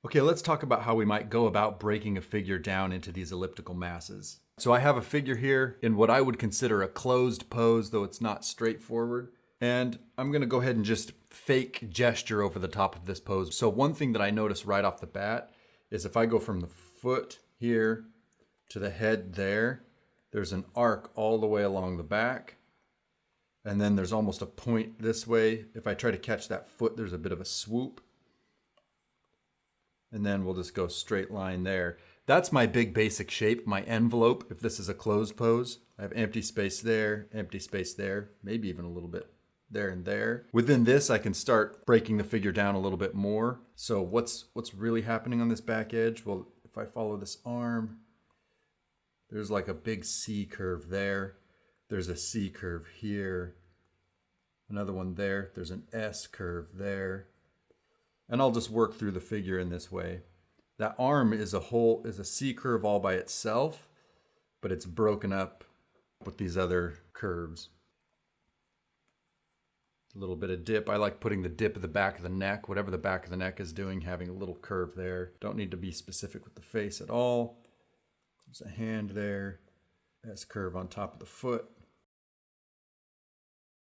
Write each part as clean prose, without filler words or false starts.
Okay, let's talk about how we might go about breaking a figure down into these elliptical masses. So I have a figure here in what I would consider a closed pose, though it's not straightforward. And I'm gonna go ahead and just fake gesture over the top of this pose. So one thing that I notice right off the bat is if I go from the foot here to the head there, there's an arc all the way along the back. And then there's almost a point this way. If I try to catch that foot, there's a bit of a swoop. And then we'll just go straight line there. That's my big basic shape, my envelope, if this is a closed pose. I have empty space there, maybe even a little bit there and there. Within this, I can start breaking the figure down a little bit more. So what's really happening on this back edge? Well, if I follow this arm, there's like a big C curve there. There's a C curve here. Another one there. There's an S curve there. And I'll just work through the figure in this way. That arm is a C curve all by itself, but it's broken up with these other curves. A little bit of dip. I like putting the dip at the back of the neck, whatever the back of the neck is doing, having a little curve there. Don't need to be specific with the face at all. There's a hand there. S curve on top of the foot.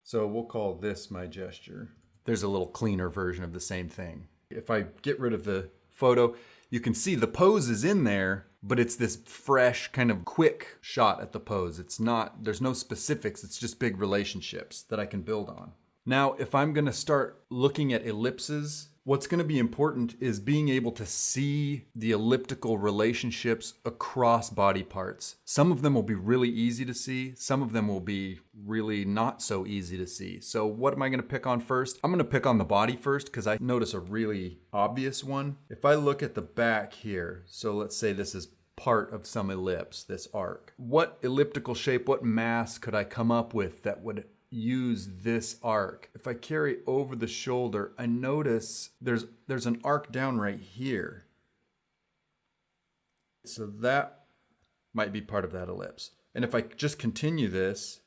So we'll call this my gesture. There's a little cleaner version of the same thing. If I get rid of the photo, you can see the pose is in there, but it's this fresh, kind of quick shot at the pose. There's no specifics, it's just big relationships that I can build on. Now, if I'm gonna start looking at ellipses, what's gonna be important is being able to see the elliptical relationships across body parts. Some of them will be really easy to see. Some of them will be really not so easy to see. So what am I gonna pick on first? I'm gonna pick on the body first because I notice a really obvious one. If I look at the back here, so let's say this is part of some ellipse, this arc. What elliptical shape, what mass could I come up with that would use this arc? If I carry over the shoulder, I notice there's an arc down right here. So that might be part of that ellipse. And if I just continue this,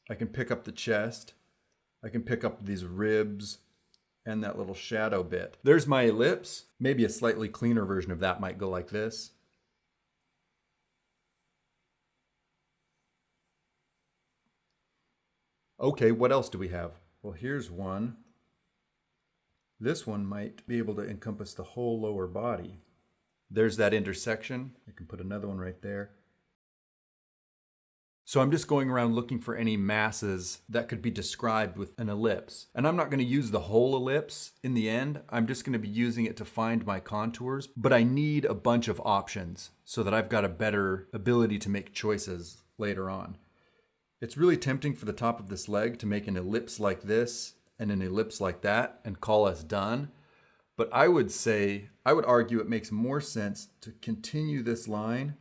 I can pick up the chest, I can pick up these ribs and that little shadow bit. There's my ellipse. Maybe a slightly cleaner version of that might go like this. Okay, what else do we have? Well, here's one. This one might be able to encompass the whole lower body. There's that intersection. I can put another one right there. So I'm just going around looking for any masses that could be described with an ellipse. And I'm not going to use the whole ellipse in the end. I'm just going to be using it to find my contours. But I need a bunch of options so that I've got a better ability to make choices later on. It's really tempting for the top of this leg to make an ellipse like this and an ellipse like that and call us done. But I would argue it makes more sense to continue this line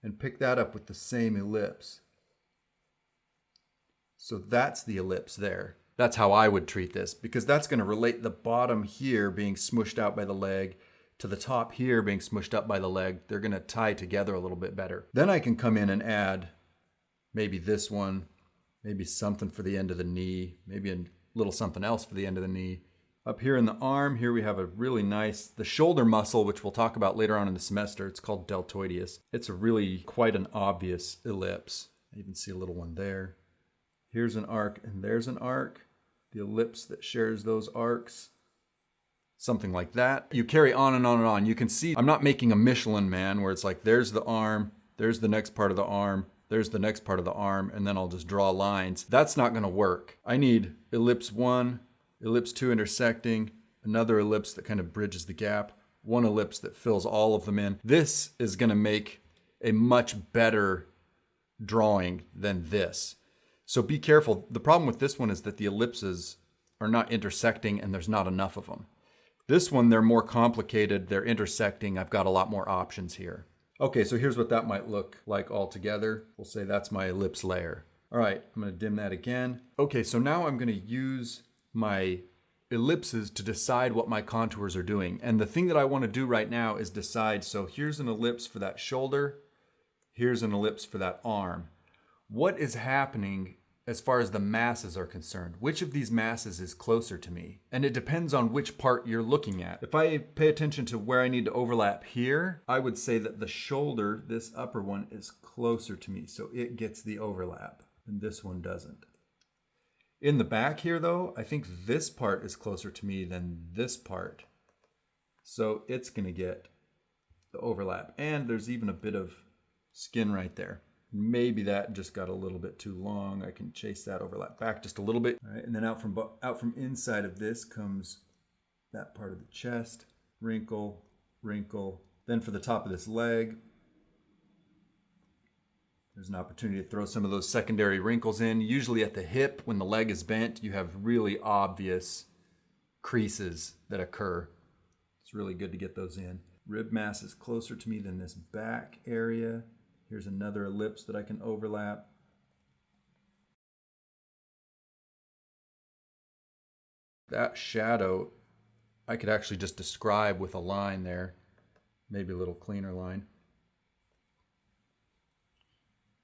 and pick that up with the same ellipse. So that's the ellipse there. That's how I would treat this, because that's going to relate the bottom here being smushed out by the leg to the top here being smushed up by the leg. They're going to tie together a little bit better. Then I can come in and add maybe this one, maybe something for the end of the knee, maybe a little something else for the end of the knee. Up here in the arm, here we have a really nice, the shoulder muscle, which we'll talk about later on in the semester. It's called deltoideus. It's a really quite an obvious ellipse. I even see a little one there. Here's an arc and there's an arc. The ellipse that shares those arcs. Something like that. You carry on and on and on. You can see I'm not making a Michelin man where it's like there's the arm, there's the next part of the arm, there's the next part of the arm, and then I'll just draw lines. That's not going to work. I need ellipse 1, ellipse 2 intersecting, another ellipse that kind of bridges the gap, one ellipse that fills all of them in. This is going to make a much better drawing than this. So be careful. The problem with this one is that the ellipses are not intersecting and there's not enough of them. This one, they're more complicated, they're intersecting, I've got a lot more options here. Okay, so here's what that might look like all together. We'll say that's my ellipse layer. All right, I'm gonna dim that again. Okay, so now I'm gonna use my ellipses to decide what my contours are doing. And the thing that I wanna do right now is decide, so here's an ellipse for that shoulder, here's an ellipse for that arm. What is happening as far as the masses are concerned. Which of these masses is closer to me? And it depends on which part you're looking at. If I pay attention to where I need to overlap here, I would say that the shoulder, this upper one, is closer to me, so it gets the overlap, and this one doesn't. In the back here though, I think this part is closer to me than this part. So it's gonna get the overlap. And there's even a bit of skin right there. Maybe that just got a little bit too long. I can chase that overlap back just a little bit. All right, and then out from inside of this comes that part of the chest, wrinkle, wrinkle. Then for the top of this leg, there's an opportunity to throw some of those secondary wrinkles in. Usually at the hip, when the leg is bent, you have really obvious creases that occur. It's really good to get those in. Rib mass is closer to me than this back area. Here's another ellipse that I can overlap. That shadow, I could actually just describe with a line there. Maybe a little cleaner line.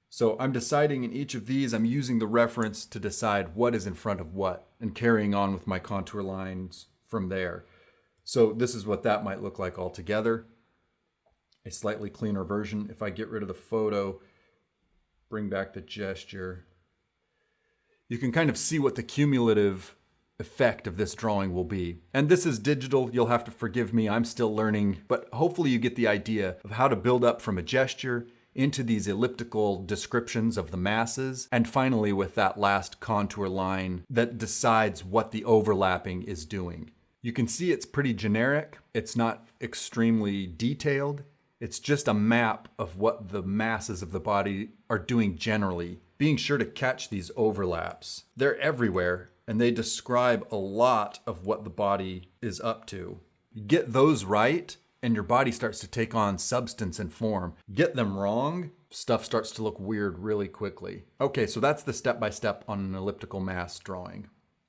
So I'm deciding in each of these, I'm using the reference to decide what is in front of what and carrying on with my contour lines from there. So this is what that might look like altogether. A slightly cleaner version. If I get rid of the photo, bring back the gesture, you can kind of see what the cumulative effect of this drawing will be. And this is digital, you'll have to forgive me, I'm still learning, but hopefully you get the idea of how to build up from a gesture into these elliptical descriptions of the masses, and finally with that last contour line that decides what the overlapping is doing. You can see it's pretty generic, it's not extremely detailed, it's just a map of what the masses of the body are doing generally, being sure to catch these overlaps. They're everywhere, and they describe a lot of what the body is up to. You get those right, and your body starts to take on substance and form. Get them wrong, stuff starts to look weird really quickly. Okay, so that's the step-by-step on an elliptical mass drawing.